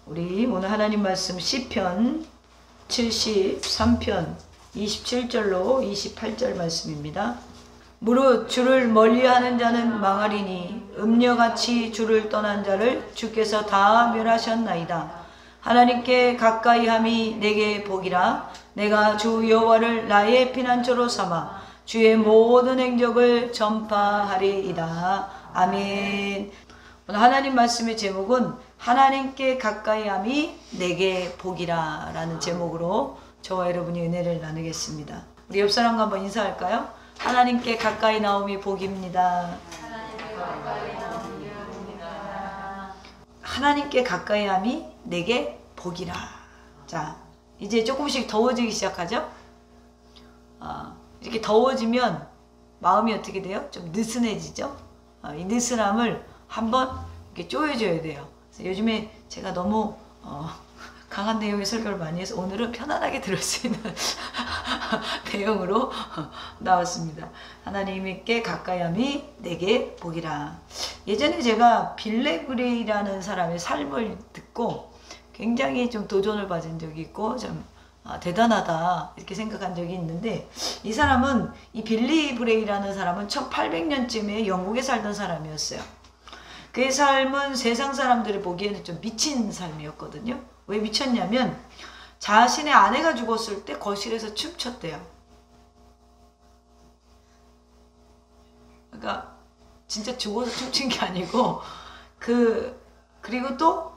우리 오늘 하나님 말씀 시편 73편 27절로 28절 말씀입니다. 무릇 주를 멀리하는 자는 망하리니 음녀같이 주를 떠난 자를 주께서 다 멸하셨나이다. 하나님께 가까이함이 내게 복이라. 내가 주 여호와를 나의 피난처로 삼아 주의 모든 행적을 전파하리이다. 아멘. 오늘 하나님 말씀의 제목은 하나님께 가까이함이 내게 복이라 라는 제목으로 저와 여러분이 은혜를 나누겠습니다. 우리 옆 사람과 한번 인사할까요? 하나님께 가까이 나옴이 복입니다. 하나님께 가까이함이 내게 복이라. 자, 이제 조금씩 더워지기 시작하죠? 이렇게 더워지면 마음이 어떻게 돼요? 좀 느슨해지죠? 이 느슨함을 한번 이렇게 쪼여줘야 돼요. 그래서 요즘에 제가 너무 강한 내용의 설교를 많이 해서 오늘은 편안하게 들을 수 있는 내용으로 나왔습니다. 하나님께 가까이함이 내게 복이라. 예전에 제가 빌레 그레이라는 사람의 삶을 듣고 굉장히 좀 도전을 받은 적이 있고 좀 대단하다 이렇게 생각한 적이 있는데, 이 사람은, 이 빌리 브레이라는 사람은 1800년쯤에 영국에 살던 사람이었어요. 그의 삶은 세상 사람들이 보기에는 좀 미친 삶이었거든요. 왜 미쳤냐면 자신의 아내가 죽었을 때 거실에서 춤췄대요. 그러니까 진짜 죽어서 춤춘 게 아니고 그리고 또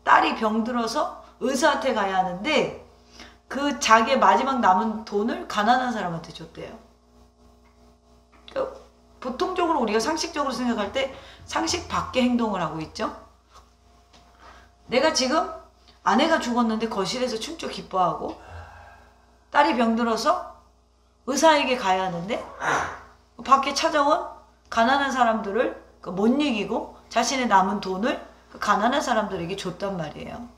딸이 병들어서 의사한테 가야 하는데 그 자기의 마지막 남은 돈을 가난한 사람한테 줬대요. 그러니까 보통적으로 우리가 상식적으로 생각할 때 상식 밖의 행동을 하고 있죠. 내가 지금 아내가 죽었는데 거실에서 춤춰 기뻐하고, 딸이 병들어서 의사에게 가야 하는데 밖에 찾아온 가난한 사람들을 못 이기고 자신의 남은 돈을 그 가난한 사람들에게 줬단 말이에요.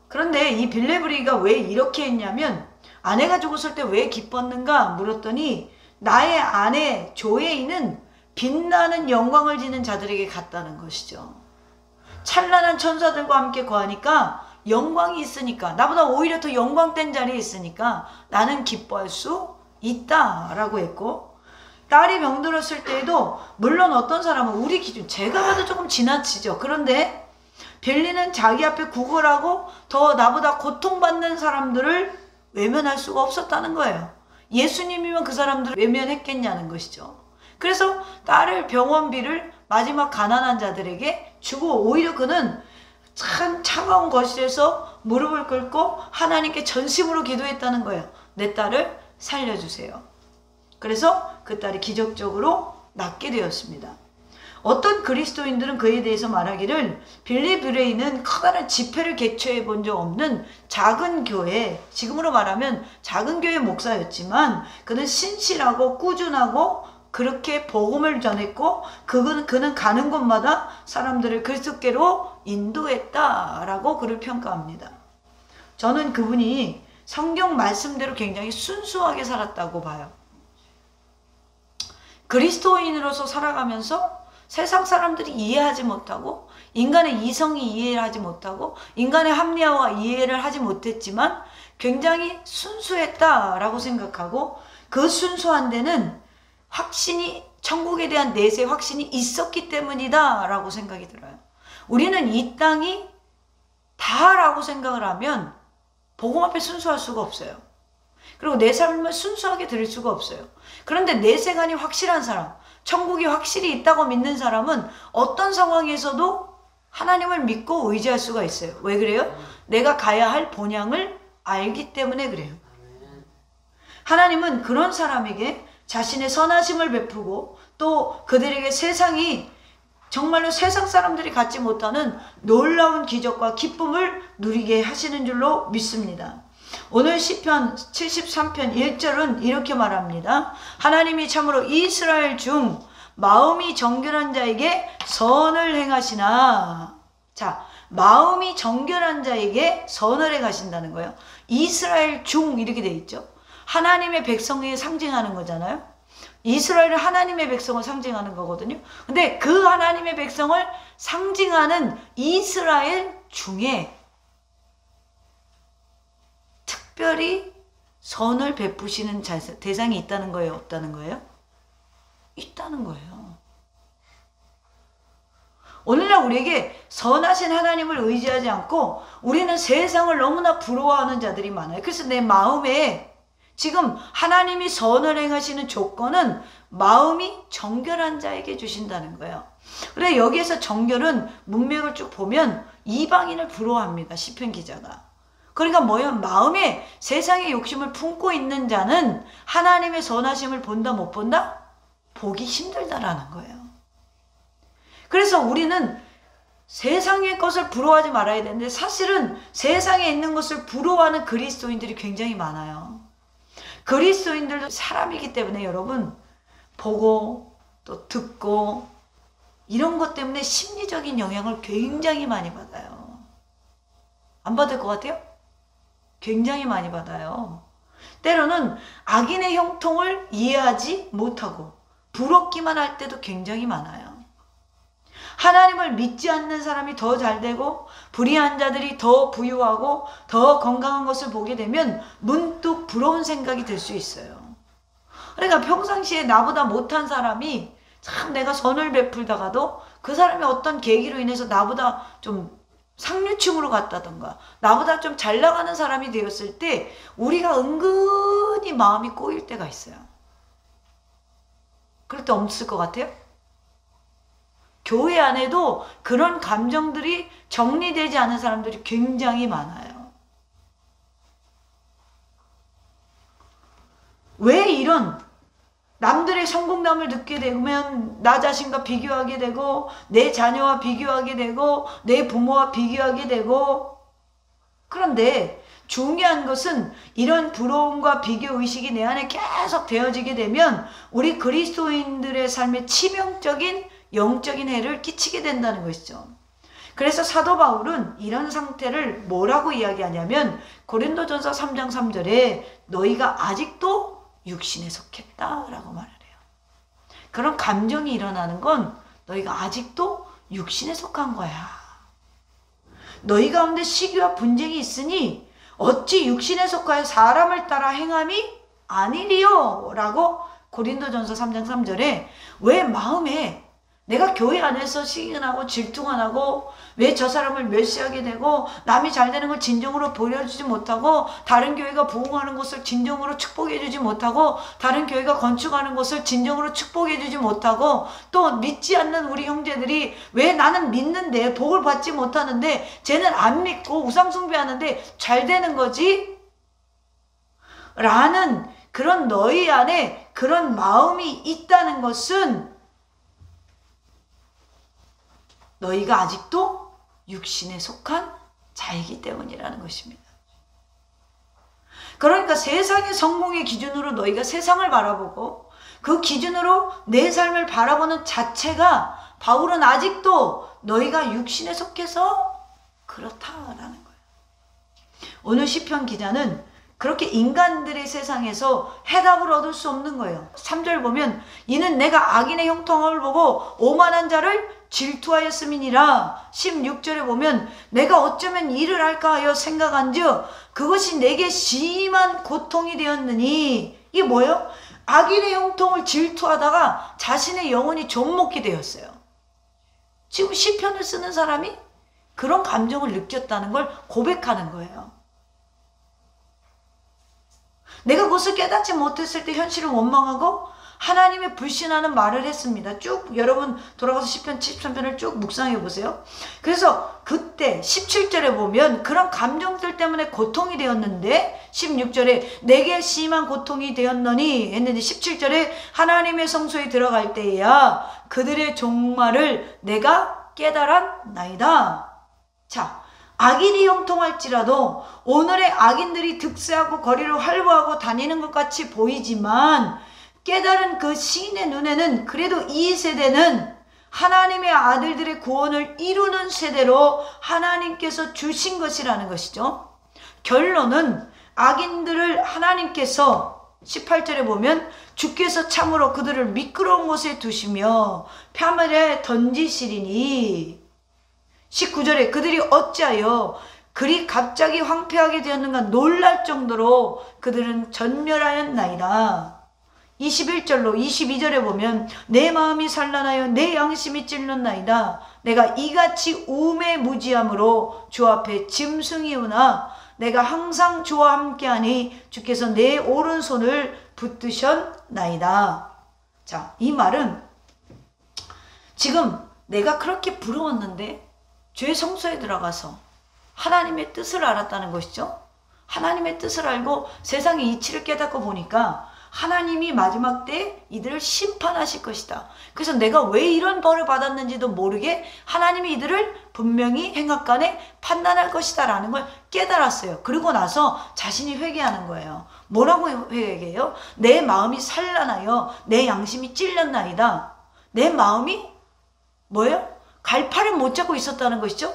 그런데 이 빌레브리가 왜 이렇게 했냐면, 아내가 죽었을 때 왜 기뻤는가 물었더니 나의 아내 조에인은 빛나는 영광을 지닌 자들에게 갔다는 것이죠. 찬란한 천사들과 함께 거하니까 영광이 있으니까, 나보다 오히려 더 영광된 자리에 있으니까 나는 기뻐할 수 있다라고 했고, 딸이 병들었을 때에도 물론 어떤 사람은 우리 기준, 제가 봐도 조금 지나치죠. 그런데 빌리는 자기 앞에 구걸하고 더 나보다 고통받는 사람들을 외면할 수가 없었다는 거예요. 예수님이면 그 사람들을 외면했겠냐는 것이죠. 그래서 딸을 병원비를 마지막 가난한 자들에게 주고, 오히려 그는 참 차가운 거실에서 무릎을 꿇고 하나님께 전심으로 기도했다는 거예요. 내 딸을 살려주세요. 그래서 그 딸이 기적적으로 낫게 되었습니다. 어떤 그리스도인들은 그에 대해서 말하기를, 빌리 브레이는 커다란 집회를 개최해 본 적 없는 작은 교회, 지금으로 말하면 작은 교회 목사였지만 그는 신실하고 꾸준하고 그렇게 복음을 전했고 그는 가는 곳마다 사람들을 그리스도께로 인도했다라고 그를 평가합니다. 저는 그분이 성경 말씀대로 굉장히 순수하게 살았다고 봐요. 그리스도인으로서 살아가면서 세상 사람들이 이해하지 못하고, 인간의 이성이 이해를 하지 못하고, 인간의 합리화와 이해를 하지 못했지만 굉장히 순수했다라고 생각하고, 그 순수한 데는 확신이, 천국에 대한 내세 확신이 있었기 때문이다 라고 생각이 들어요. 우리는 이 땅이 다라고 생각을 하면 복음 앞에 순수할 수가 없어요. 그리고 내 삶을 순수하게 들을 수가 없어요. 그런데 내세관이 확실한 사람, 천국이 확실히 있다고 믿는 사람은 어떤 상황에서도 하나님을 믿고 의지할 수가 있어요. 왜 그래요? 내가 가야 할 본향을 알기 때문에 그래요. 하나님은 그런 사람에게 자신의 선하심을 베푸고, 또 그들에게 세상이 정말로 세상 사람들이 갖지 못하는 놀라운 기적과 기쁨을 누리게 하시는 줄로 믿습니다. 오늘 시편 73편 1절은 이렇게 말합니다. 하나님이 참으로 이스라엘 중 마음이 정결한 자에게 선을 행하시나. 자, 마음이 정결한 자에게 선을 행하신다는 거예요. 이스라엘 중 이렇게 돼 있죠. 하나님의 백성에 상징하는 거잖아요. 이스라엘은 하나님의 백성을 상징하는 거거든요. 근데 그 하나님의 백성을 상징하는 이스라엘 중에 특별히 선을 베푸시는 대상이 있다는 거예요? 없다는 거예요? 있다는 거예요. 오늘날 우리에게 선하신 하나님을 의지하지 않고 우리는 세상을 너무나 부러워하는 자들이 많아요. 그래서 내 마음에 지금 하나님이 선을 행하시는 조건은 마음이 정결한 자에게 주신다는 거예요. 그래 여기에서 정결은 문맥을 쭉 보면 이방인을 부러워합니다. 시편 기자가. 그러니까 뭐예요? 마음에 세상의 욕심을 품고 있는 자는 하나님의 선하심을 본다 못 본다? 보기 힘들다라는 거예요. 그래서 우리는 세상의 것을 부러워하지 말아야 되는데 사실은 세상에 있는 것을 부러워하는 그리스도인들이 굉장히 많아요. 그리스도인들도 사람이기 때문에 여러분 보고 또 듣고 이런 것 때문에 심리적인 영향을 굉장히 많이 받아요. 안 받을 것 같아요? 굉장히 많이 받아요. 때로는 악인의 형통을 이해하지 못하고 부럽기만 할 때도 굉장히 많아요. 하나님을 믿지 않는 사람이 더 잘되고 불의한 자들이 더 부유하고 더 건강한 것을 보게 되면 문득 부러운 생각이 들 수 있어요. 그러니까 평상시에 나보다 못한 사람이 참 내가 선을 베풀다가도 그 사람이 어떤 계기로 인해서 나보다 좀 상류층으로 갔다던가 나보다 좀 잘 나가는 사람이 되었을 때 우리가 은근히 마음이 꼬일 때가 있어요. 그럴 때 없을 것 같아요? 교회 안에도 그런 감정들이 정리되지 않은 사람들이 굉장히 많아요. 왜 이런 남들의 성공담을 듣게 되면 나 자신과 비교하게 되고 내 자녀와 비교하게 되고 내 부모와 비교하게 되고 그런데 중요한 것은 이런 부러움과 비교의식이 내 안에 계속 되어지게 되면 우리 그리스도인들의 삶에 치명적인 영적인 해를 끼치게 된다는 것이죠. 그래서 사도 바울은 이런 상태를 뭐라고 이야기하냐면 고린도전서 3장 3절에 너희가 아직도 육신에 속했다라고 말을 해요. 그런 감정이 일어나는 건 너희가 아직도 육신에 속한 거야. 너희 가운데 시기와 분쟁이 있으니 어찌 육신에 속하여 사람을 따라 행함이 아니리요 라고 고린도전서 3장 3절에 왜 마음에 내가 교회 안에서 시기가 나고 질투가 나고 왜 저 사람을 멸시하게 되고 남이 잘 되는 걸 진정으로 보여주지 못하고 다른 교회가 부흥하는 것을 진정으로 축복해주지 못하고 다른 교회가 건축하는 것을 진정으로 축복해주지 못하고 또 믿지 않는 우리 형제들이 왜 나는 믿는데 복을 받지 못하는데 쟤는 안 믿고 우상 숭배하는데 잘 되는 거지? 라는 그런 너희 안에 그런 마음이 있다는 것은 너희가 아직도 육신에 속한 자이기 때문이라는 것입니다. 그러니까 세상의 성공의 기준으로 너희가 세상을 바라보고 그 기준으로 내 삶을 바라보는 자체가 바울은 아직도 너희가 육신에 속해서 그렇다라는 거예요. 오늘 시편 기자는 그렇게 인간들의 세상에서 해답을 얻을 수 없는 거예요. 3절 보면 이는 내가 악인의 형통함을 보고 오만한 자를 질투하였음이니라. 16절에 보면 내가 어쩌면 일을 할까 하여 생각한즉 그것이 내게 심한 고통이 되었느니. 이게 뭐예요? 악인의 형통을 질투하다가 자신의 영혼이 좀먹게 되었어요. 지금 시편을 쓰는 사람이 그런 감정을 느꼈다는 걸 고백하는 거예요. 내가 그것을 깨닫지 못했을 때 현실을 원망하고 하나님의 불신하는 말을 했습니다. 쭉 여러분 돌아가서 시편 73편을 쭉 묵상해 보세요. 그래서 그때 17절에 보면 그런 감정들 때문에 고통이 되었는데 16절에 내게 심한 고통이 되었노니 했는데 17절에 하나님의 성소에 들어갈 때에야 그들의 종말을 내가 깨달았나이다. 자, 악인이 형통할지라도 오늘의 악인들이 득세하고 거리를 활보하고 다니는 것 같이 보이지만 깨달은 그 시인의 눈에는 그래도 이 세대는 하나님의 아들들의 구원을 이루는 세대로 하나님께서 주신 것이라는 것이죠. 결론은 악인들을 하나님께서 18절에 보면 주께서 참으로 그들을 미끄러운 곳에 두시며 폐하물에 던지시리니 19절에 그들이 어찌하여 그리 갑자기 황폐하게 되었는가 놀랄 정도로 그들은 전멸하였나이다. 21절로 22절에 보면 내 마음이 산란하여 내 양심이 찔렸나이다. 내가 이같이 우매무지함으로 주 앞에 짐승이오나 내가 항상 주와 함께하니 주께서 내 오른손을 붙드셨나이다. 자, 이 말은 지금 내가 그렇게 부러웠는데 죄의 성소에 들어가서 하나님의 뜻을 알았다는 것이죠. 하나님의 뜻을 알고 세상의 이치를 깨닫고 보니까 하나님이 마지막 때 이들을 심판하실 것이다. 그래서 내가 왜 이런 벌을 받았는지도 모르게 하나님이 이들을 분명히 행악간에 판단할 것이다 라는 걸 깨달았어요. 그리고 나서 자신이 회개하는 거예요. 뭐라고 회개해요? 내 마음이 산란하여 내 양심이 찔렸나이다. 내 마음이 뭐예요? 갈파를 못 잡고 있었다는 것이죠.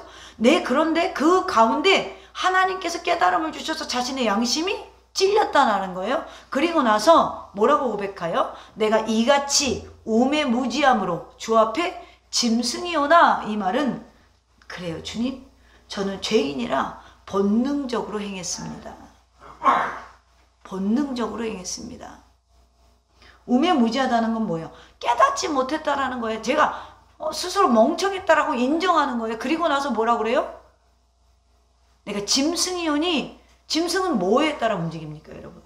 그런데 그 가운데 하나님께서 깨달음을 주셔서 자신의 양심이 찔렸다는 거예요. 그리고 나서 뭐라고 고백하여? 내가 이같이 우매무지함으로 주 앞에 짐승이오나. 이 말은 그래요. 주님, 저는 죄인이라 본능적으로 행했습니다. 본능적으로 행했습니다. 우매무지하다는 건 뭐예요? 깨닫지 못했다라는 거예요. 제가 스스로 멍청했다라고 인정하는 거예요. 그리고 나서 뭐라고 그래요? 내가 짐승이오니. 짐승은 뭐에 따라 움직입니까, 여러분?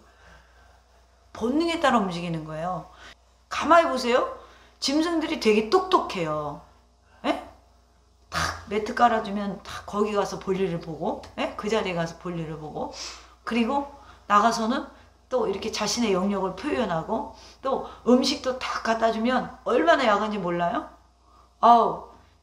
본능에 따라 움직이는 거예요. 가만히 보세요. 짐승들이 되게 똑똑해요. 에? 탁 매트 깔아주면 탁 거기 가서 볼일을 보고, 그 자리에 가서 볼일을 보고, 그리고 나가서는 또 이렇게 자신의 영역을 표현하고, 또 음식도 탁 갖다 주면 얼마나 야간지 몰라요?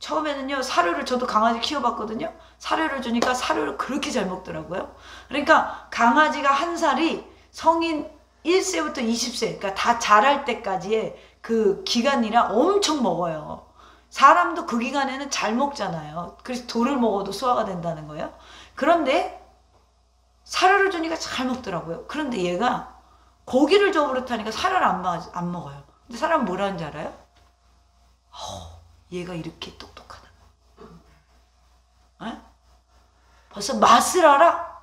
처음에는요, 사료를, 저도 강아지 키워봤거든요. 사료를 주니까 사료를 그렇게 잘 먹더라고요. 그러니까 강아지가 한 살이 성인 1세부터 20세, 그러니까 다 자랄 때까지의 그 기간이라 엄청 먹어요. 사람도 그 기간에는 잘 먹잖아요. 그래서 돌을 먹어도 소화가 된다는 거예요. 그런데 사료를 주니까 잘 먹더라고요. 그런데 얘가 고기를 줘 버릇하니까 사료를 안 먹어요. 근데 사람은 뭐라는지 알아요? 얘가 이렇게 똑똑하다. 벌써 맛을 알아?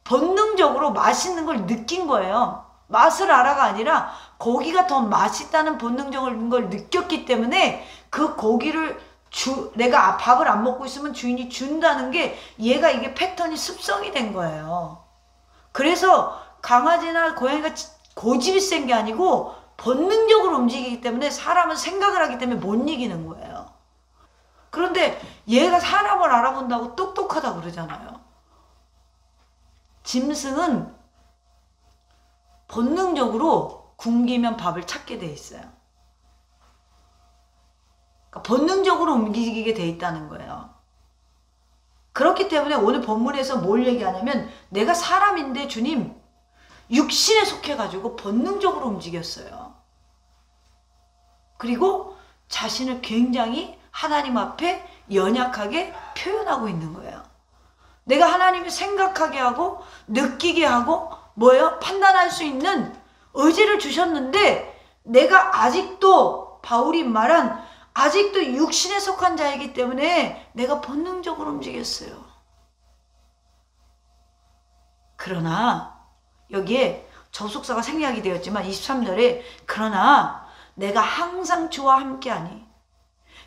본능적으로 맛있는 걸 느낀 거예요. 맛을 알아가 아니라 고기가 더 맛있다는 본능적인 걸 느꼈기 때문에 그 고기를 내가 밥을 안 먹고 있으면 주인이 준다는 게 얘가 이게 패턴이 습성이 된 거예요. 그래서 강아지나 고양이가 고집이 센 게 아니고 본능적으로 움직이기 때문에 사람은 생각을 하기 때문에 못 이기는 거예요. 그런데 얘가 사람을 알아본다고 똑똑하다 그러잖아요. 짐승은 본능적으로 굶기면 밥을 찾게 돼 있어요. 그러니까 본능적으로 움직이게 돼 있다는 거예요. 그렇기 때문에 오늘 본문에서 뭘 얘기하냐면 내가 사람인데 주님 육신에 속해가지고 본능적으로 움직였어요. 그리고 자신을 굉장히 하나님 앞에 연약하게 표현하고 있는 거예요. 내가 하나님을 생각하게 하고 느끼게 하고 뭐예요? 판단할 수 있는 의지를 주셨는데 내가 아직도 바울이 말한 아직도 육신에 속한 자이기 때문에 내가 본능적으로 움직였어요. 그러나 여기에 접속사가 생략이 되었지만 23절에 그러나 내가 항상 주와 함께하니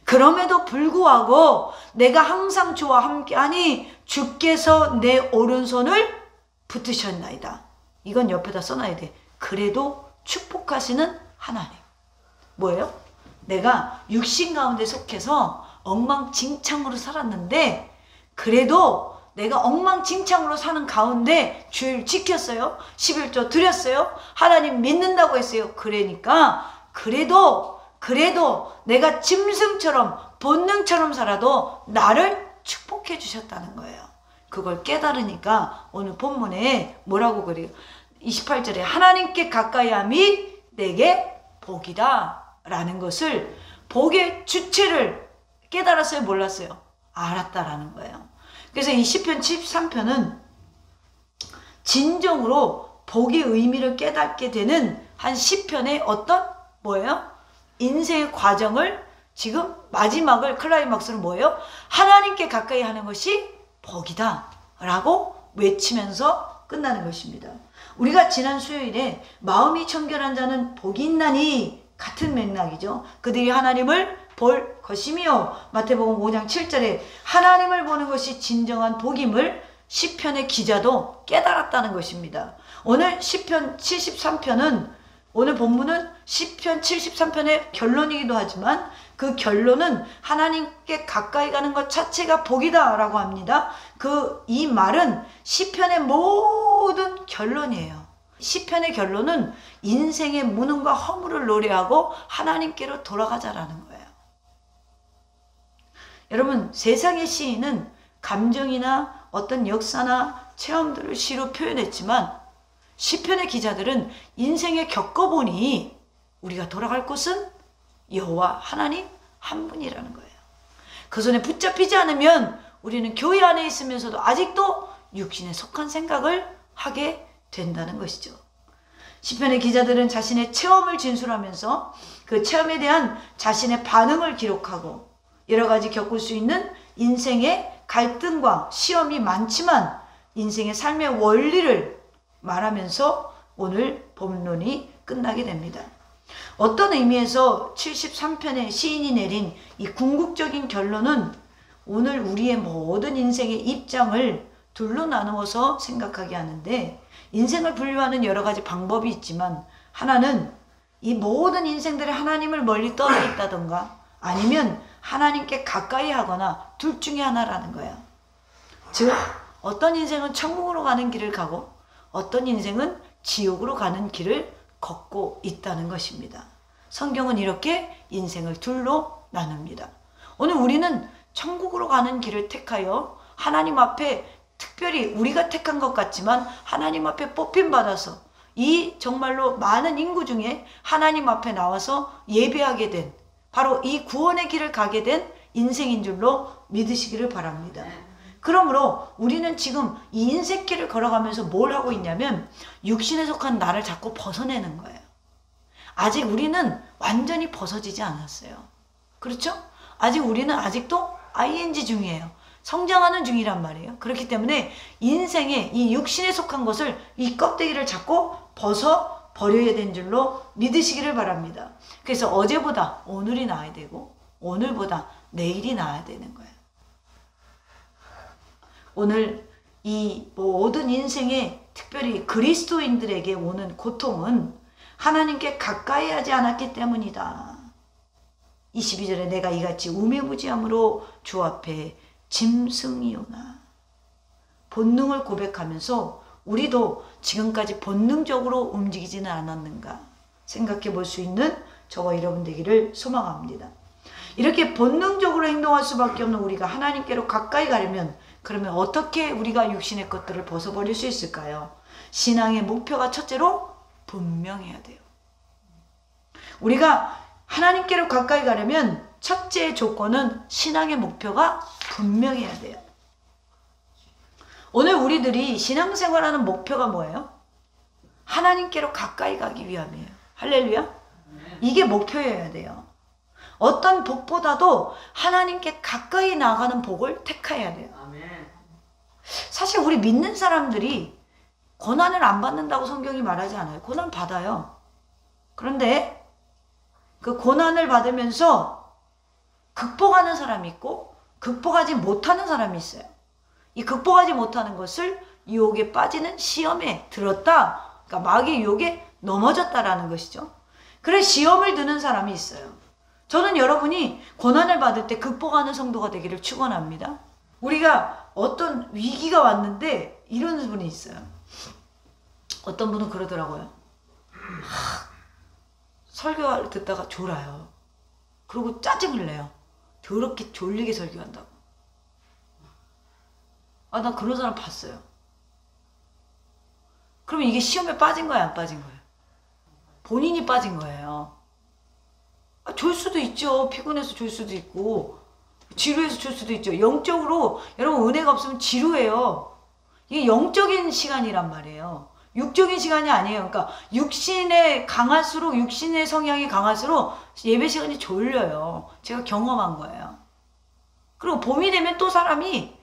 그럼에도 불구하고 내가 항상 주와 함께하니 주께서 내 오른손을 붙드셨나이다. 이건 옆에다 써놔야 돼. 그래도 축복하시는 하나님. 뭐예요? 내가 육신 가운데 속해서 엉망진창으로 살았는데 그래도 내가 엉망진창으로 사는 가운데 주일 지켰어요. 11조 드렸어요. 하나님 믿는다고 했어요. 그러니까 그래도 내가 짐승처럼 본능처럼 살아도 나를 축복해 주셨다는 거예요. 그걸 깨달으니까 오늘 본문에 뭐라고 그래요? 28절에 하나님께 가까이함이 내게 복이다 라는 것을 복의 주체를 깨달았어요? 몰랐어요? 알았다라는 거예요. 그래서 이 시편 73편은 진정으로 복의 의미를 깨닫게 되는 한 시편의 어떤 뭐예요? 인생의 과정을 지금 마지막을 클라이막스는 뭐예요? 하나님께 가까이 하는 것이 복이다 라고 외치면서 끝나는 것입니다. 우리가 지난 수요일에 마음이 청결한 자는 복이 있나니 같은 맥락이죠. 그들이 하나님을 볼 것이며, 마태복음 5장 7절에 하나님을 보는 것이 진정한 복임을 시편의 기자도 깨달았다는 것입니다. 오늘 시편 73편은, 오늘 본문은 시편 73편의 결론이기도 하지만 그 결론은 하나님께 가까이 가는 것 자체가 복이다 라고 합니다. 이 말은 시편의 모든 결론이에요. 시편의 결론은 인생의 무능과 허물을 노래하고 하나님께로 돌아가자라는 거예요. 여러분, 세상의 시인은 감정이나 어떤 역사나 체험들을 시로 표현했지만 시편의 기자들은 인생에 겪어보니 우리가 돌아갈 곳은 여호와 하나님 한 분이라는 거예요. 그 손에 붙잡히지 않으면 우리는 교회 안에 있으면서도 아직도 육신에 속한 생각을 하게 된다는 것이죠. 시편의 기자들은 자신의 체험을 진술하면서 그 체험에 대한 자신의 반응을 기록하고 여러 가지 겪을 수 있는 인생의 갈등과 시험이 많지만 인생의 삶의 원리를 말하면서 오늘 본론이 끝나게 됩니다. 어떤 의미에서 73편의 시인이 내린 이 궁극적인 결론은 오늘 우리의 모든 인생의 입장을 둘로 나누어서 생각하게 하는데, 인생을 분류하는 여러 가지 방법이 있지만 하나는 이 모든 인생들이 하나님을 멀리 떠나 있다던가 아니면 하나님께 가까이 하거나 둘 중에 하나라는 거예요. 즉 어떤 인생은 천국으로 가는 길을 가고 어떤 인생은 지옥으로 가는 길을 걷고 있다는 것입니다. 성경은 이렇게 인생을 둘로 나눕니다. 오늘 우리는 천국으로 가는 길을 택하여 하나님 앞에, 특별히 우리가 택한 것 같지만 하나님 앞에 뽑힘받아서 이 정말로 많은 인구 중에 하나님 앞에 나와서 예배하게 된, 바로 이 구원의 길을 가게 된 인생인 줄로 믿으시기를 바랍니다. 그러므로 우리는 지금 이 인생길을 걸어가면서 뭘 하고 있냐면 육신에 속한 나를 자꾸 벗어내는 거예요. 아직 우리는 완전히 벗어지지 않았어요. 그렇죠? 아직 우리는 아직도 ing 중이에요. 성장하는 중이란 말이에요. 그렇기 때문에 인생의 이 육신에 속한 것을, 이 껍데기를 자꾸 벗어 버려야 되는 줄로 믿으시기를 바랍니다. 그래서 어제보다 오늘이 나아야 되고 오늘보다 내일이 나아야 되는 거예요. 오늘 이 모든 인생에, 특별히 그리스도인들에게 오는 고통은 하나님께 가까이 하지 않았기 때문이다. 22절에 내가 이같이 우매무지함으로 주 앞에 짐승이오나. 본능을 고백하면서 우리도 지금까지 본능적으로 움직이지는 않았는가 생각해 볼 수 있는 저와 여러분 되기를 소망합니다. 이렇게 본능적으로 행동할 수밖에 없는 우리가 하나님께로 가까이 가려면, 그러면 어떻게 우리가 육신의 것들을 벗어버릴 수 있을까요? 신앙의 목표가 첫째로 분명해야 돼요. 우리가 하나님께로 가까이 가려면 첫째 조건은 신앙의 목표가 분명해야 돼요. 오늘 우리들이 신앙생활하는 목표가 뭐예요? 하나님께로 가까이 가기 위함이에요. 할렐루야. 이게 목표여야 돼요. 어떤 복보다도 하나님께 가까이 나가는 복을 택해야 돼요. 사실 우리 믿는 사람들이 고난을 안 받는다고 성경이 말하지 않아요. 고난 받아요. 그런데 그 고난을 받으면서 극복하는 사람이 있고 극복하지 못하는 사람이 있어요. 이 극복하지 못하는 것을 유혹에 빠지는 시험에 들었다. 그러니까 마귀의 유혹에 넘어졌다라는 것이죠. 그래 시험을 드는 사람이 있어요. 저는 여러분이 고난을 받을 때 극복하는 성도가 되기를 축원합니다. 우리가 어떤 위기가 왔는데 이런 분이 있어요. 어떤 분은 그러더라고요. 설교를 듣다가 졸아요. 그리고 짜증을 내요. 더럽게 졸리게 설교한다고. 나 그런 사람 봤어요. 그러면 이게 시험에 빠진 거예요, 안 빠진 거예요? 본인이 빠진 거예요. 졸 수도 있죠. 피곤해서 졸 수도 있고 지루해서 졸 수도 있죠. 영적으로 여러분 은혜가 없으면 지루해요. 이게 영적인 시간이란 말이에요. 육적인 시간이 아니에요. 그러니까 육신에 강할수록, 육신의 성향이 강할수록 예배 시간이 졸려요. 제가 경험한 거예요. 그리고 봄이 되면 또 사람이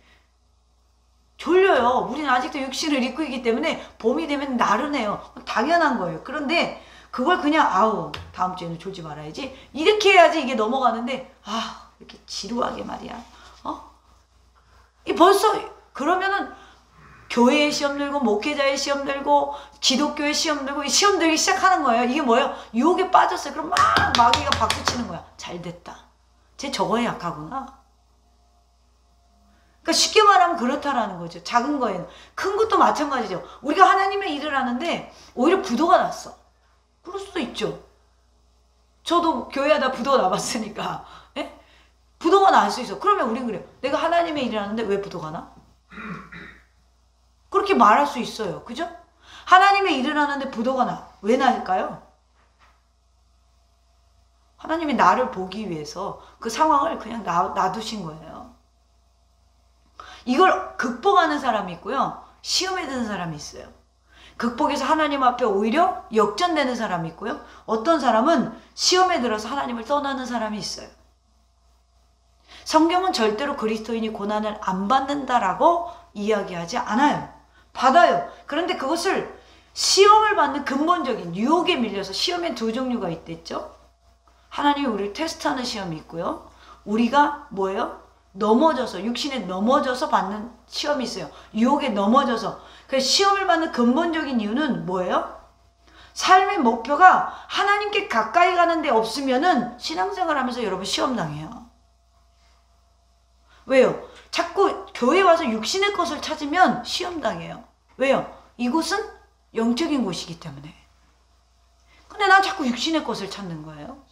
졸려요. 우리는 아직도 육신을 입고 있기 때문에 봄이 되면 나른해요. 당연한 거예요. 그런데 그걸 그냥 아우 다음 주에는 졸지 말아야지 이렇게 해야지 이게 넘어가는데 아 이렇게 지루하게 말이야. 이 벌써 그러면은 교회에 시험 들고 목회자의 시험 들고 기독교의 시험 들고 시험 들기 시작하는 거예요. 이게 뭐예요? 유혹에 빠졌어요. 그럼 막 마귀가 박수치는 거야. 잘 됐다. 쟤 저거에 약하구나. 그러니까 쉽게 말하면 그렇다라는 거죠. 작은 거에는. 큰 것도 마찬가지죠. 우리가 하나님의 일을 하는데 오히려 부도가 났어. 그럴 수도 있죠. 저도 교회하다 부도가 나봤으니까. 예? 부도가 날 수 있어. 그러면 우린 그래요. 내가 하나님의 일을 하는데 왜 부도가 나? 그렇게 말할 수 있어요. 그죠? 하나님의 일을 하는데 부도가 나. 왜 날까요? 하나님이 나를 보기 위해서 그 상황을 그냥 놔두신 거예요. 이걸 극복하는 사람이 있고요. 시험에 드는 사람이 있어요. 극복해서 하나님 앞에 오히려 역전되는 사람이 있고요. 어떤 사람은 시험에 들어서 하나님을 떠나는 사람이 있어요. 성경은 절대로 그리스도인이 고난을 안 받는다라고 이야기하지 않아요. 받아요. 그런데 그것을 시험을 받는 근본적인 유혹에 밀려서 시험에 두 종류가 있댔죠. 하나님이 우리를 테스트하는 시험이 있고요. 우리가 뭐예요? 넘어져서 육신에 넘어져서 받는 시험이 있어요. 유혹에 넘어져서. 그래서 시험을 받는 근본적인 이유는 뭐예요? 삶의 목표가 하나님께 가까이 가는 데 없으면은 신앙생활 하면서 여러분 시험당해요. 왜요? 자꾸 교회 와서 육신의 것을 찾으면 시험당해요. 왜요? 이곳은 영적인 곳이기 때문에. 근데 난 자꾸 육신의 것을 찾는 거예요.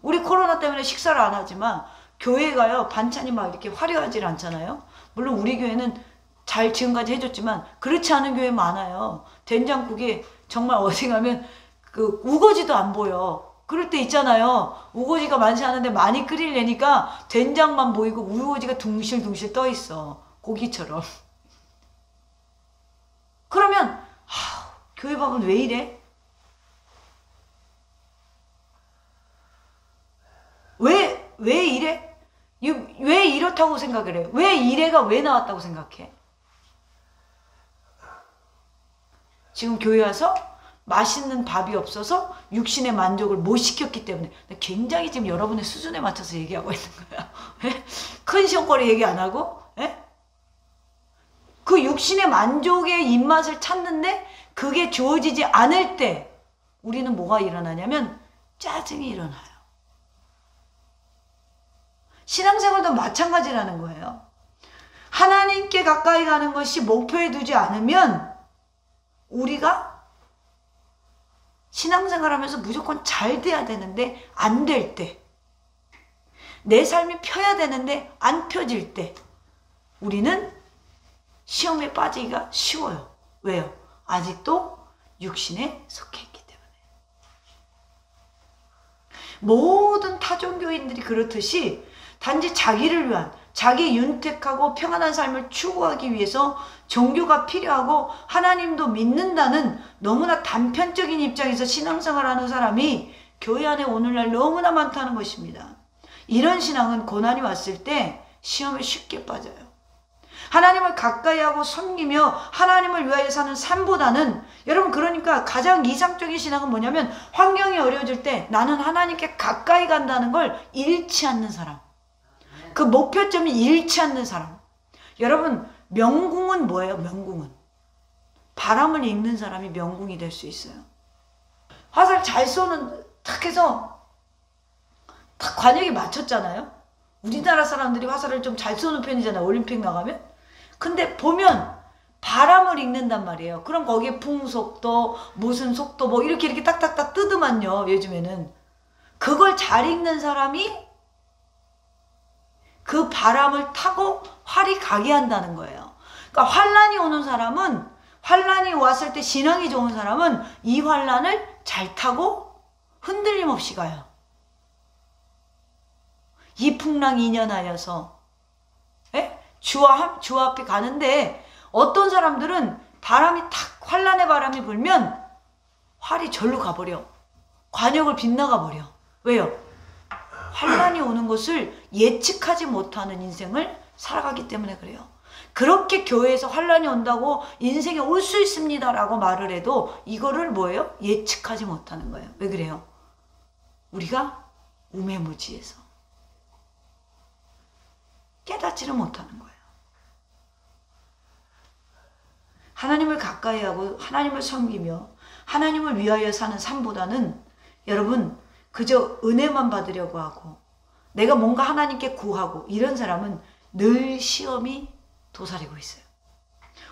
우리 코로나 때문에 식사를 안 하지만 교회에 가요. 반찬이 막 이렇게 화려하지 않잖아요. 물론 우리 교회는 잘 지금까지 해줬지만 그렇지 않은 교회 많아요. 된장국에 정말 어디 가면 그 우거지도 안 보여. 그럴 때 있잖아요. 우거지가 많지 않은데 많이 끓이려니까 된장만 보이고 우거지가 둥실둥실 떠 있어. 고기처럼. 그러면 교회 밥은 왜 이래? 왜 이래? 왜 이렇다고 생각을 해요? 왜 이래가 왜 나왔다고 생각해? 지금 교회 와서 맛있는 밥이 없어서 육신의 만족을 못 시켰기 때문에 굉장히 지금 여러분의 수준에 맞춰서 얘기하고 있는 거야. 큰 시험거리 얘기 안 하고 그 육신의 만족의 입맛을 찾는데 그게 주어지지 않을 때 우리는 뭐가 일어나냐면 짜증이 일어나요. 신앙생활도 마찬가지라는 거예요. 하나님께 가까이 가는 것이 목표에 두지 않으면 우리가 신앙생활하면서 무조건 잘 돼야 되는데 안 될 때, 내 삶이 펴야 되는데 안 펴질 때 우리는 시험에 빠지기가 쉬워요. 왜요? 아직도 육신에 속해 있기 때문에. 모든 타종교인들이 그렇듯이 단지 자기를 위한, 자기 윤택하고 평안한 삶을 추구하기 위해서 종교가 필요하고 하나님도 믿는다는 너무나 단편적인 입장에서 신앙생활하는 사람이 교회 안에 오늘날 너무나 많다는 것입니다. 이런 신앙은 고난이 왔을 때 시험에 쉽게 빠져요. 하나님을 가까이 하고 섬기며 하나님을 위하여 사는 삶보다는, 여러분 그러니까 가장 이상적인 신앙은 뭐냐면 환경이 어려워질 때 나는 하나님께 가까이 간다는 걸 잃지 않는 사람, 그 목표점이 잃지 않는 사람. 여러분 명궁은 뭐예요? 명궁은 바람을 읽는 사람이 명궁이 될 수 있어요. 화살 잘 쏘는 탁 해서 딱 관역에 맞췄잖아요. 우리나라 사람들이 화살을 좀 잘 쏘는 편이잖아요. 올림픽 나가면. 근데 보면 바람을 읽는단 말이에요. 그럼 거기에 풍속도 무슨 속도 뭐 이렇게 딱딱딱 뜨더만요. 요즘에는 그걸 잘 읽는 사람이 그 바람을 타고 활이 가게 한다는 거예요. 그러니까 환란이 오는 사람은, 환란이 왔을 때 신앙이 좋은 사람은 이 환란을 잘 타고 흔들림 없이 가요. 이풍랑 이년하여서 주 앞에 가는데 어떤 사람들은 바람이 탁 환란의 바람이 불면 활이 절로 가버려. 관역을 빗나가버려. 왜요? 환란이 오는 것을 예측하지 못하는 인생을 살아가기 때문에 그래요. 그렇게 교회에서 환란이 온다고 인생에 올 수 있습니다 라고 말을 해도 이거를 뭐예요? 예측하지 못하는 거예요. 왜 그래요? 우리가 우매무지해서 깨닫지를 못하는 거예요. 하나님을 가까이 하고 하나님을 섬기며 하나님을 위하여 사는 삶보다는 여러분 그저 은혜만 받으려고 하고 내가 뭔가 하나님께 구하고 이런 사람은 늘 시험이 도사리고 있어요.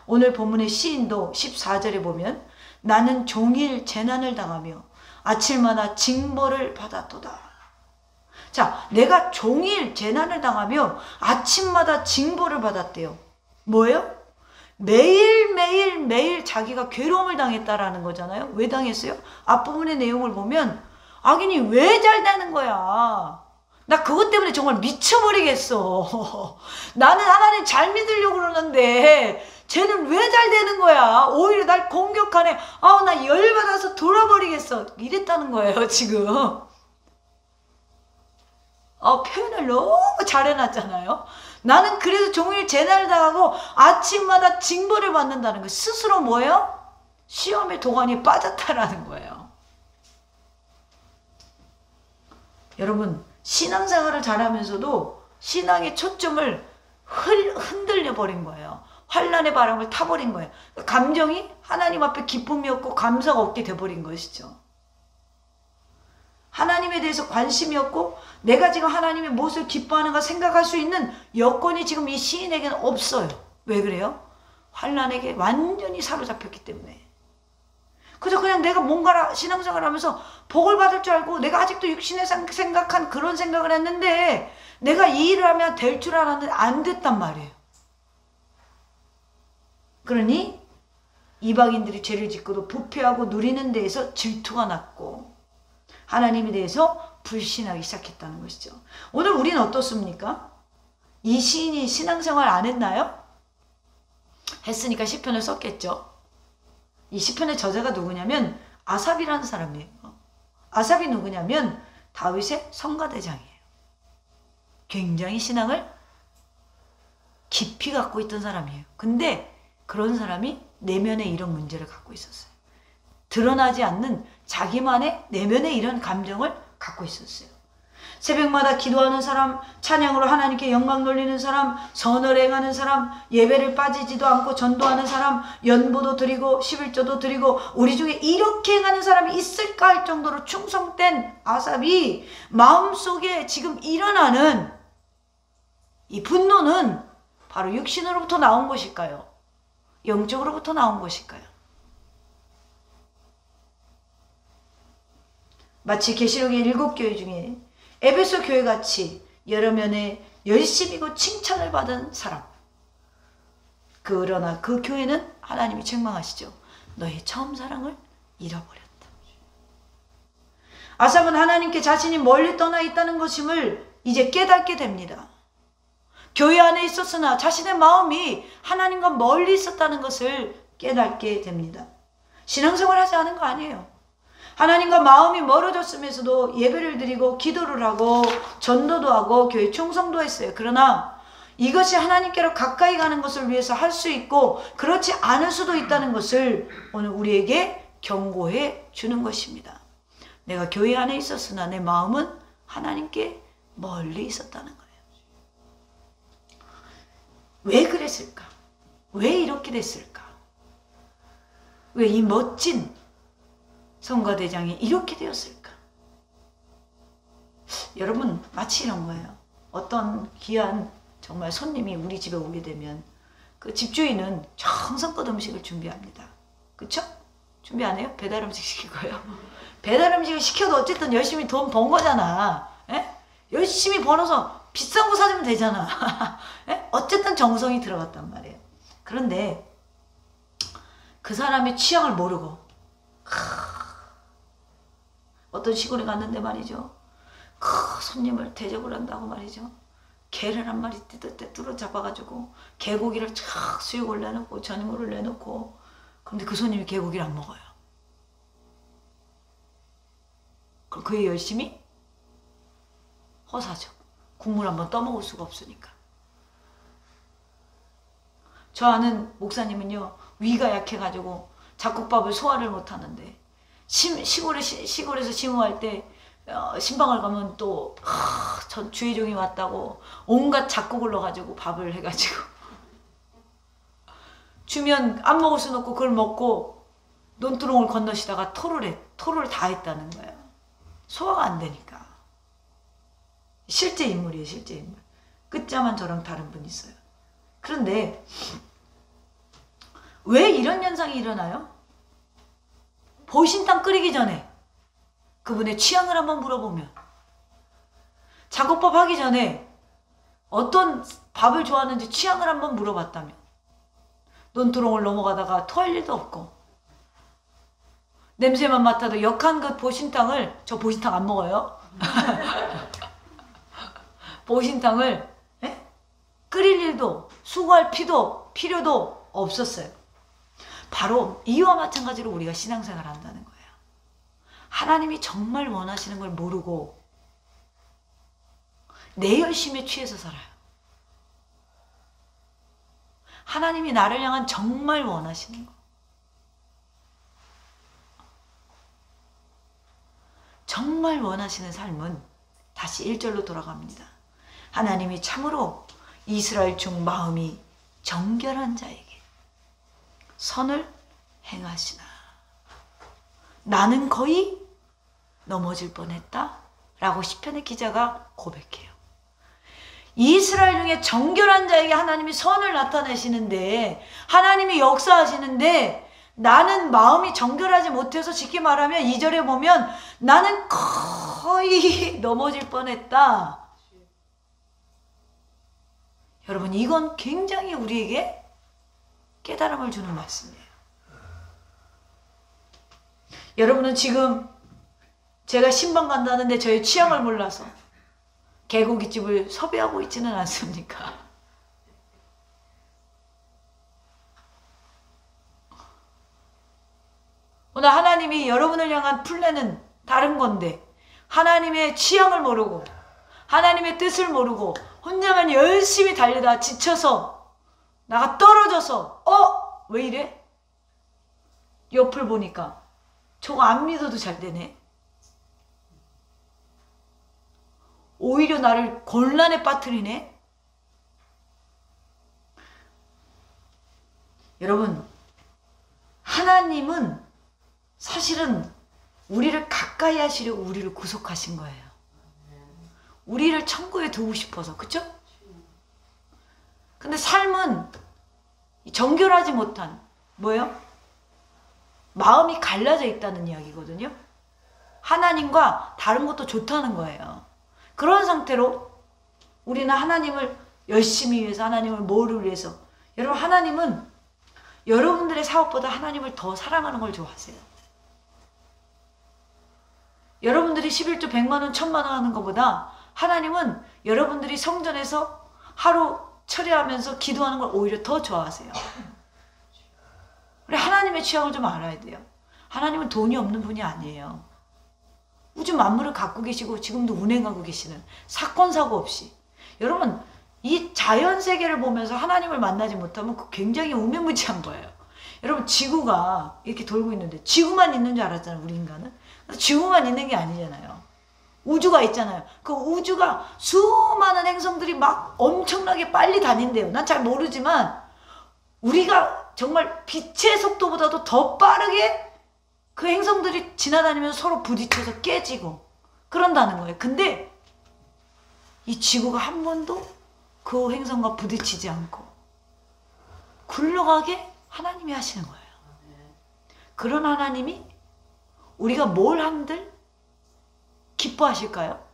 오늘 본문의 시인도 14절에 보면 나는 종일 재난을 당하며 아침마다 징벌을 받았도다. 자, 내가 종일 재난을 당하며 아침마다 징벌을 받았대요. 뭐예요? 매일 자기가 괴로움을 당했다라는 거잖아요. 왜 당했어요? 앞부분의 내용을 보면 악인이 왜 잘 되는 거야? 나 그것 때문에 정말 미쳐버리겠어. 나는 하나님 잘 믿으려고 그러는데 쟤는 왜 잘 되는 거야? 오히려 날 공격하네. 나 열받아서 돌아버리겠어. 이랬다는 거예요 지금. 표현을 너무 잘 해놨잖아요. 나는 그래서 종일 재난을 당하고 아침마다 징벌을 받는다는 거예요. 스스로 뭐예요? 시험의 도가니에 빠졌다라는 거예요. 여러분 신앙생활을 잘하면서도 신앙의 초점을 흔들려 버린 거예요. 환란의 바람을 타버린 거예요. 감정이 하나님 앞에 기쁨이 없고 감사가 없게 돼버린 것이죠. 하나님에 대해서 관심이 없고 내가 지금 하나님의 무엇을 기뻐하는가 생각할 수 있는 여건이 지금 이 시인에게는 없어요. 왜 그래요? 환란에게 완전히 사로잡혔기 때문에. 그저 그냥 내가 뭔가 신앙생활을 하면서 복을 받을 줄 알고 내가 아직도 육신에 생각한 그런 생각을 했는데 내가 이 일을 하면 될 줄 알았는데 안 됐단 말이에요. 그러니 이방인들이 죄를 짓고도 부패하고 누리는 데에서 질투가 났고 하나님에 대해서 불신하기 시작했다는 것이죠. 오늘 우리는 어떻습니까? 이 시인이 신앙생활 안 했나요? 했으니까 시편을 썼겠죠. 이 시편의 저자가 누구냐면 아삽이라는 사람이에요. 아삽이 누구냐면 다윗의 성가대장이에요. 굉장히 신앙을 깊이 갖고 있던 사람이에요. 근데 그런 사람이 내면에 이런 문제를 갖고 있었어요. 드러나지 않는 자기만의 내면에 이런 감정을 갖고 있었어요. 새벽마다 기도하는 사람, 찬양으로 하나님께 영광 돌리는 사람, 선을 행하는 사람, 예배를 빠지지도 않고 전도하는 사람, 연보도 드리고 11조도 드리고 우리 중에 이렇게 행하는 사람이 있을까 할 정도로 충성된 아삽이 마음속에 지금 일어나는 이 분노는 바로 육신으로부터 나온 것일까요? 영적으로부터 나온 것일까요? 마치 계시록의 7교회 중에 에베소 교회같이 여러 면에 열심이고 칭찬을 받은 사람. 그러나 그 교회는 하나님이 책망하시죠. 너의 처음 사랑을 잃어버렸다. 아삽은 하나님께 자신이 멀리 떠나 있다는 것임을 이제 깨닫게 됩니다. 교회 안에 있었으나 자신의 마음이 하나님과 멀리 있었다는 것을 깨닫게 됩니다. 신앙생활 하지 않은 거 아니에요. 하나님과 마음이 멀어졌으면서도 예배를 드리고 기도를 하고 전도도 하고 교회 충성도 했어요. 그러나 이것이 하나님께로 가까이 가는 것을 위해서 할 수 있고 그렇지 않을 수도 있다는 것을 오늘 우리에게 경고해 주는 것입니다. 내가 교회 안에 있었으나 내 마음은 하나님께 멀리 있었다는 거예요. 왜 그랬을까? 왜 이렇게 됐을까? 왜 이 멋진 성가대장이 이렇게 되었을까? 여러분 마치 이런 거예요. 어떤 귀한 정말 손님이 우리 집에 오게 되면 그 집주인은 정성껏 음식을 준비합니다. 그쵸? 준비 안 해요? 배달 음식 시킬 거예요. 배달 음식을 시켜도 어쨌든 열심히 돈 번 거잖아. 에? 열심히 벌어서 비싼 거 사주면 되잖아. 에? 어쨌든 정성이 들어갔단 말이에요. 그런데 그 사람의 취향을 모르고 어떤 시골에 갔는데 말이죠. 손님을 대접을 한다고 말이죠. 개를 한 마리 뚫어 잡아가지고 개고기를 촥 수육을 내놓고 전골을 내놓고 그런데 그 손님이 개고기를 안 먹어요. 그럼 그게 열심히 허사죠. 국물 한번 떠먹을 수가 없으니까. 저 아는 목사님은요, 위가 약해가지고 잡곡밥을 소화를 못하는데 시골에서 심호할 때 신방을 가면 또 전 주의종이 왔다고 온갖 잡곡을 넣어가지고 밥을 해가지고 주면 안 먹을 수는 없고 그걸 먹고 논두렁을 건너시다가 토를 다 했다는 거예요. 소화가 안 되니까. 실제 인물이에요, 실제 인물. 끝자만 저랑 다른 분이 있어요. 그런데 왜 이런 현상이 일어나요? 보신탕 끓이기 전에 그분의 취향을 한번 물어보면, 잡곡밥 하기 전에 어떤 밥을 좋아하는지 취향을 한번 물어봤다면, 논두렁을 넘어가다가 토할 일도 없고, 냄새만 맡아도 역한 그 보신탕을, 저 보신탕 안 먹어요. 보신탕을 끓일 일도 수고할 필요도 없었어요. 바로 이와 마찬가지로 우리가 신앙생활을 한다는 거예요. 하나님이 정말 원하시는 걸 모르고 내 열심에 취해서 살아요. 하나님이 나를 향한 정말 원하시는 거, 정말 원하시는 삶은 다시 1절로 돌아갑니다. 하나님이 참으로 이스라엘 중 마음이 정결한 자에게 선을 행하시나. 나는 거의 넘어질 뻔했다 라고 시편의 기자가 고백해요. 이스라엘 중에 정결한 자에게 하나님이 선을 나타내시는데, 하나님이 역사하시는데, 나는 마음이 정결하지 못해서 쉽게 말하면 2절에 보면 나는 거의 넘어질 뻔했다. 여러분, 이건 굉장히 우리에게 깨달음을 주는 말씀이에요. 여러분은 지금 제가 신방 간다는데 저의 취향을 몰라서 개고기집을 섭외하고 있지는 않습니까? 오늘 하나님이 여러분을 향한 플랜은 다른 건데, 하나님의 취향을 모르고 하나님의 뜻을 모르고 혼자만 열심히 달리다 지쳐서 나가 떨어져서 왜 이래? 옆을 보니까 저거 안 믿어도 잘 되네. 오히려 나를 곤란에 빠뜨리네. 여러분, 하나님은 사실은 우리를 가까이 하시려고 우리를 구속하신 거예요. 우리를 천국에 두고 싶어서, 그쵸? 근데 삶은 정결하지 못한, 뭐예요? 마음이 갈라져 있다는 이야기거든요. 하나님과 다른 것도 좋다는 거예요. 그런 상태로 우리는 하나님을 열심히 위해서, 하나님을 뭐를 위해서, 여러분, 하나님은 여러분들의 사업보다 하나님을 더 사랑하는 걸 좋아하세요. 여러분들이 11조 100만 원, 1000만 원 하는 것보다 하나님은 여러분들이 성전에서 하루 철회하면서 기도하는 걸 오히려 더 좋아하세요. 우리 하나님의 취향을 좀 알아야 돼요. 하나님은 돈이 없는 분이 아니에요. 우주 만물을 갖고 계시고 지금도 운행하고 계시는, 사건 사고 없이. 여러분, 이 자연 세계를 보면서 하나님을 만나지 못하면 그 굉장히 우매무지한 거예요. 여러분, 지구가 이렇게 돌고 있는데 지구만 있는 줄 알았잖아요, 우리 인간은. 지구만 있는 게 아니잖아요. 우주가 있잖아요. 그 우주가 수많은 행성들이 막 엄청나게 빨리 다닌대요. 난 잘 모르지만 우리가 정말 빛의 속도보다도 더 빠르게 그 행성들이 지나다니면서 서로 부딪혀서 깨지고 그런다는 거예요. 근데 이 지구가 한 번도 그 행성과 부딪히지 않고 굴러가게 하나님이 하시는 거예요. 그런 하나님이 우리가 뭘 한들 기뻐하실까요?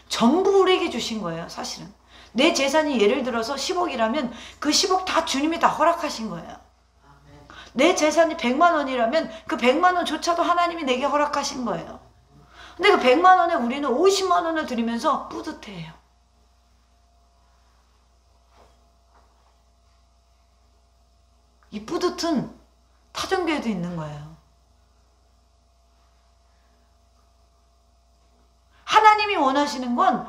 전부 우리에게 주신 거예요, 사실은. 내 재산이 예를 들어서 10억이라면 그 10억 다 주님이 다 허락하신 거예요. 내 재산이 100만 원이라면 그 100만 원조차도 하나님이 내게 허락하신 거예요. 근데 그 100만 원에 우리는 50만 원을 드리면서 뿌듯해요. 이 뿌듯은 타종교에도 있는 거예요. 하나님이 원하시는 건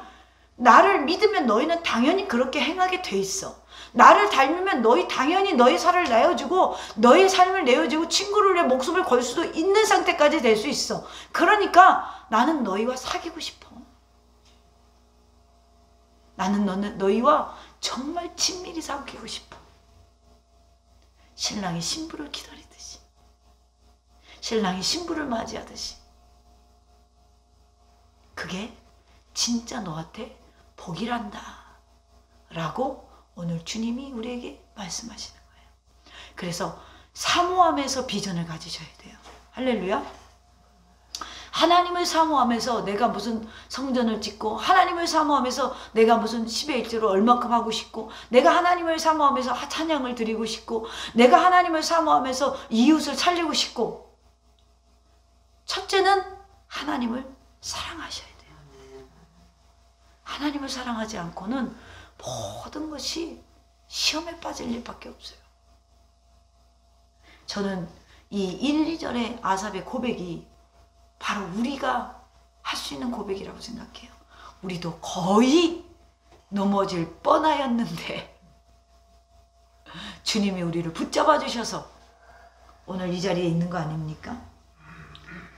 나를 믿으면 너희는 당연히 그렇게 행하게 돼 있어. 나를 닮으면 너희 당연히 너희 살을 내어주고 너희 삶을 내어주고 친구를 위해 목숨을 걸 수도 있는 상태까지 될 수 있어. 그러니까 나는 너희와 사귀고 싶어. 나는 너희와 정말 친밀히 사귀고 싶어. 신랑이 신부를 기다리듯이, 신랑이 신부를 맞이하듯이. 그게 진짜 너한테 복이란다 라고 오늘 주님이 우리에게 말씀하시는 거예요. 그래서 사모함에서 비전을 가지셔야 돼요. 할렐루야. 하나님을 사모하면서 내가 무슨 성전을 짓고, 하나님을 사모하면서 내가 무슨 10의 1조로 얼마큼 하고 싶고, 내가 하나님을 사모하면서 찬양을 드리고 싶고, 내가 하나님을 사모하면서 이웃을 살리고 싶고, 첫째는 하나님을 사랑하셔야 돼요. 하나님을 사랑하지 않고는 모든 것이 시험에 빠질 일밖에 없어요. 저는 이 1, 2절의 아삽의 고백이 바로 우리가 할 수 있는 고백이라고 생각해요. 우리도 거의 넘어질 뻔하였는데 주님이 우리를 붙잡아 주셔서 오늘 이 자리에 있는 거 아닙니까?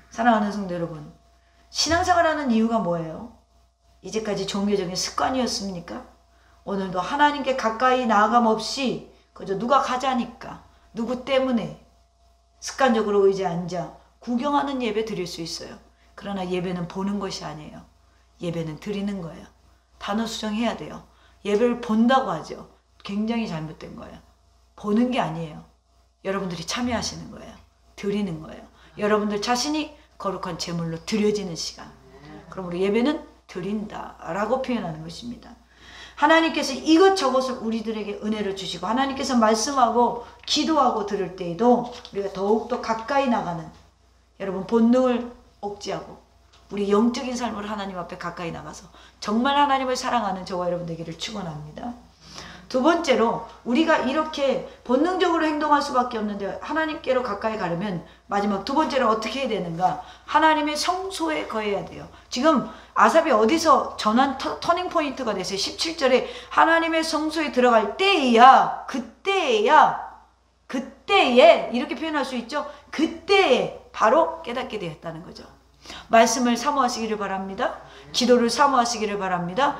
사랑하는 성도 여러분, 신앙생활하는 이유가 뭐예요? 이제까지 종교적인 습관이었습니까? 오늘도 하나님께 가까이 나아감 없이 그저 누가 가자니까, 누구 때문에 습관적으로 의지에 앉아 구경하는 예배 드릴 수 있어요. 그러나 예배는 보는 것이 아니에요. 예배는 드리는 거예요. 단어 수정해야 돼요. 예배를 본다고 하죠. 굉장히 잘못된 거예요. 보는 게 아니에요. 여러분들이 참여하시는 거예요. 드리는 거예요. 여러분들 자신이 거룩한 제물로 드려지는 시간. 그러므로 예배는 드린다라고 표현하는 것입니다. 하나님께서 이것저것을 우리들에게 은혜를 주시고 하나님께서 말씀하고 기도하고 들을 때에도 우리가 더욱더 가까이 나가는, 여러분 본능을 억제하고 우리 영적인 삶을 하나님 앞에 가까이 나가서 정말 하나님을 사랑하는 저와 여러분 되기를 축원합니다. 두 번째로 우리가 이렇게 본능적으로 행동할 수밖에 없는데 하나님께로 가까이 가려면 마지막 두 번째로 어떻게 해야 되는가? 하나님의 성소에 거해야 돼요. 지금 아삽이 어디서 전환 터닝 포인트가 됐어요. 17절에 하나님의 성소에 들어갈 때에야, 그때에 이렇게 표현할 수 있죠. 그때에 바로 깨닫게 되었다는 거죠. 말씀을 사모하시기를 바랍니다. 기도를 사모하시기를 바랍니다.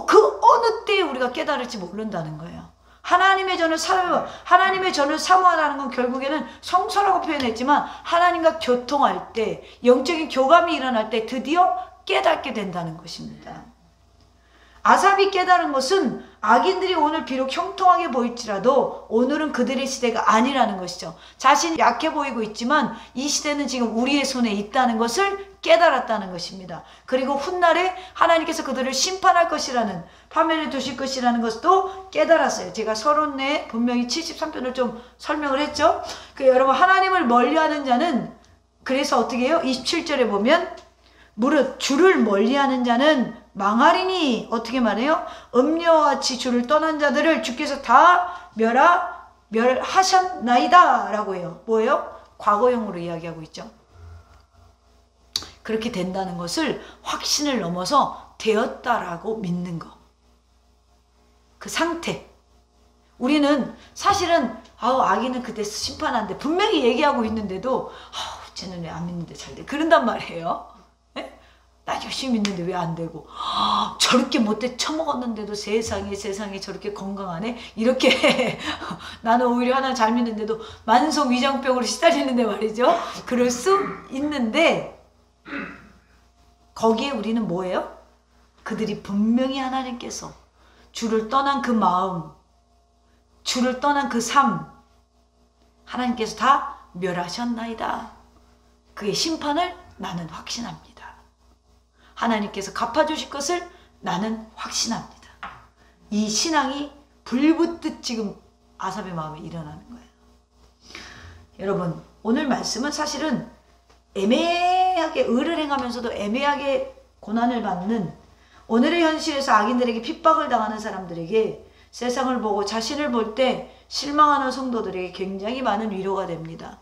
그 어느 때에 우리가 깨달을지 모른다는 거예요. 하나님의 전을 사모하라는 건 결국에는 성소라고 표현했지만 하나님과 교통할 때, 영적인 교감이 일어날 때 드디어 깨닫게 된다는 것입니다. 아삽이 깨달은 것은 악인들이 오늘 비록 형통하게 보일지라도 오늘은 그들의 시대가 아니라는 것이죠. 자신이 약해 보이고 있지만 이 시대는 지금 우리의 손에 있다는 것을 깨달았다는 것입니다. 그리고 훗날에 하나님께서 그들을 심판할 것이라는, 파멸해 두실 것이라는 것도 깨달았어요. 제가 서론에 분명히 73편을 좀 설명을 했죠. 여러분, 하나님을 멀리하는 자는 그래서 어떻게 해요? 27절에 보면 무릇 주를 멀리하는 자는 망하리니, 어떻게 말해요? 음녀와 같이 주를 떠난 자들을 주께서 다 멸하셨나이다 라고 해요. 뭐예요? 과거형으로 이야기하고 있죠. 그렇게 된다는 것을 확신을 넘어서 되었다라고 믿는 거. 그 상태. 우리는 사실은 악인은 그때 심판한데 분명히 얘기하고 있는데도 쟤는 왜 안 믿는데 잘 돼. 그런단 말이에요. 나 열심히 믿는데 왜 안 되고, 저렇게 못돼 처먹었는데도 세상에 저렇게 건강하네. 이렇게 나는 오히려 하나 잘 믿는데도 만성 위장병으로 시달리는데 말이죠. 그럴 수 있는데 거기에 우리는 뭐예요? 그들이 분명히 하나님께서 주를 떠난 그 마음, 주를 떠난 그 삶, 하나님께서 다 멸하셨나이다. 그의 심판을 나는 확신합니다. 하나님께서 갚아주실 것을 나는 확신합니다. 이 신앙이 불붙듯 지금 아삽의 마음에 일어나는 거예요. 여러분, 오늘 말씀은 사실은 애매하게 의를 행하면서도 애매하게 고난을 받는, 오늘의 현실에서 악인들에게 핍박을 당하는 사람들에게 세상을 보고 자신을 볼 때 실망하는 성도들에게 굉장히 많은 위로가 됩니다.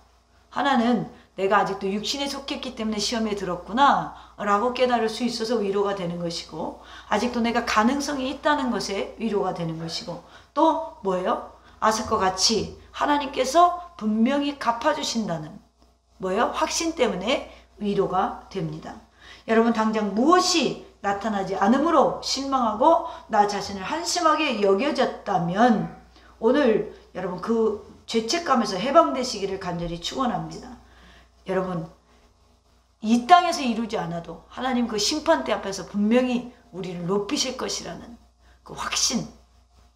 하나는 내가 아직도 육신에 속했기 때문에 시험에 들었구나 라고 깨달을 수 있어서 위로가 되는 것이고, 아직도 내가 가능성이 있다는 것에 위로가 되는 것이고, 또 뭐예요? 아삭과 같이 하나님께서 분명히 갚아주신다는 뭐예요? 확신 때문에 위로가 됩니다. 여러분, 당장 무엇이 나타나지 않으므로 실망하고 나 자신을 한심하게 여겨졌다면 오늘 여러분 그 죄책감에서 해방되시기를 간절히 축원합니다. 여러분, 이 땅에서 이루지 않아도 하나님 그 심판대 앞에서 분명히 우리를 높이실 것이라는 그 확신,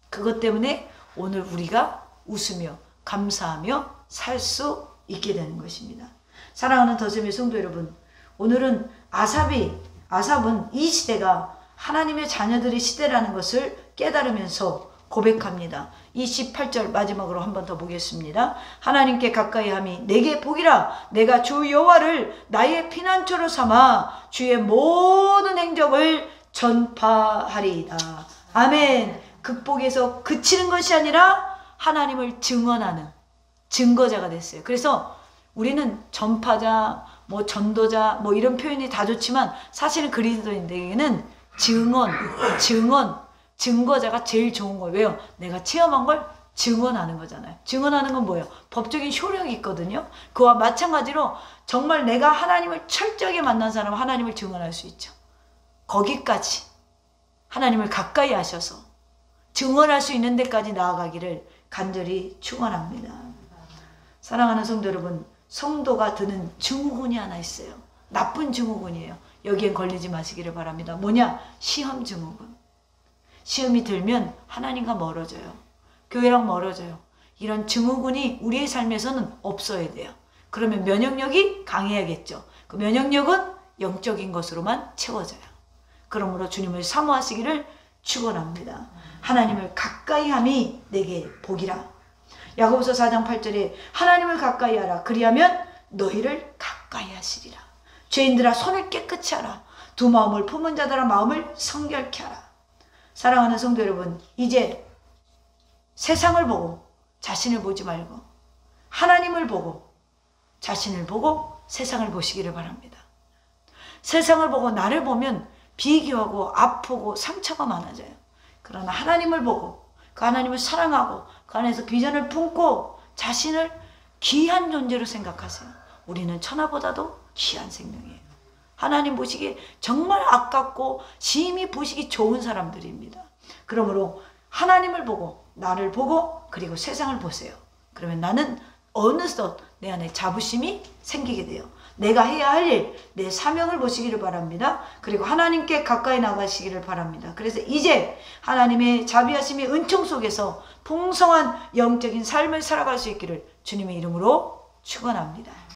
그것 때문에 오늘 우리가 웃으며 감사하며 살 수 있게 되는 것입니다. 사랑하는 더셈의 성도 여러분, 오늘은 아삽은 이 시대가 하나님의 자녀들의 시대라는 것을 깨달으면서 고백합니다. 28절 마지막으로 한 번 더 보겠습니다. 하나님께 가까이함이 내게 복이라. 내가 주 여호와를 나의 피난처로 삼아 주의 모든 행적을 전파하리이다. 아멘. 극복에서 그치는 것이 아니라 하나님을 증언하는 증거자가 됐어요. 그래서 우리는 전파자, 전도자, 이런 표현이 다 좋지만 사실은 그리스도인들에게는 증거자가 제일 좋은 거예요. 왜요? 내가 체험한 걸 증언하는 거잖아요. 증언하는 건 뭐예요? 법적인 효력이 있거든요. 그와 마찬가지로 정말 내가 하나님을 철저하게 만난 사람은 하나님을 증언할 수 있죠. 거기까지 하나님을 가까이 하셔서 증언할 수 있는 데까지 나아가기를 간절히 축원합니다. 사랑하는 성도 여러분, 성도가 드는 증후군이 하나 있어요. 나쁜 증후군이에요. 여기엔 걸리지 마시기를 바랍니다. 뭐냐? 시험 증후군. 시험이 들면 하나님과 멀어져요. 교회랑 멀어져요. 이런 증후군이 우리의 삶에서는 없어야 돼요. 그러면 면역력이 강해야겠죠. 그 면역력은 영적인 것으로만 채워져요. 그러므로 주님을 사모하시기를 축원합니다. 하나님을 가까이함이 내게 복이라. 야고보서 4장 8절에 하나님을 가까이 하라. 그리하면 너희를 가까이 하시리라. 죄인들아 손을 깨끗이 하라. 두 마음을 품은 자들아 마음을 성결케 하라. 사랑하는 성도 여러분, 이제 세상을 보고 자신을 보지 말고 하나님을 보고 자신을 보고 세상을 보시기를 바랍니다. 세상을 보고 나를 보면 비교하고 아프고 상처가 많아져요. 그러나 하나님을 보고 그 하나님을 사랑하고 그 안에서 비전을 품고 자신을 귀한 존재로 생각하세요. 우리는 천하보다도 귀한 생명이에요. 하나님 보시기에 정말 아깝고 심히 보시기 좋은 사람들입니다. 그러므로 하나님을 보고 나를 보고 그리고 세상을 보세요. 그러면 나는 어느덧 내 안에 자부심이 생기게 돼요. 내가 해야 할 일, 내 사명을 보시기를 바랍니다. 그리고 하나님께 가까이 나가시기를 바랍니다. 그래서 이제 하나님의 자비하심의 은총 속에서 풍성한 영적인 삶을 살아갈 수 있기를 주님의 이름으로 축원합니다.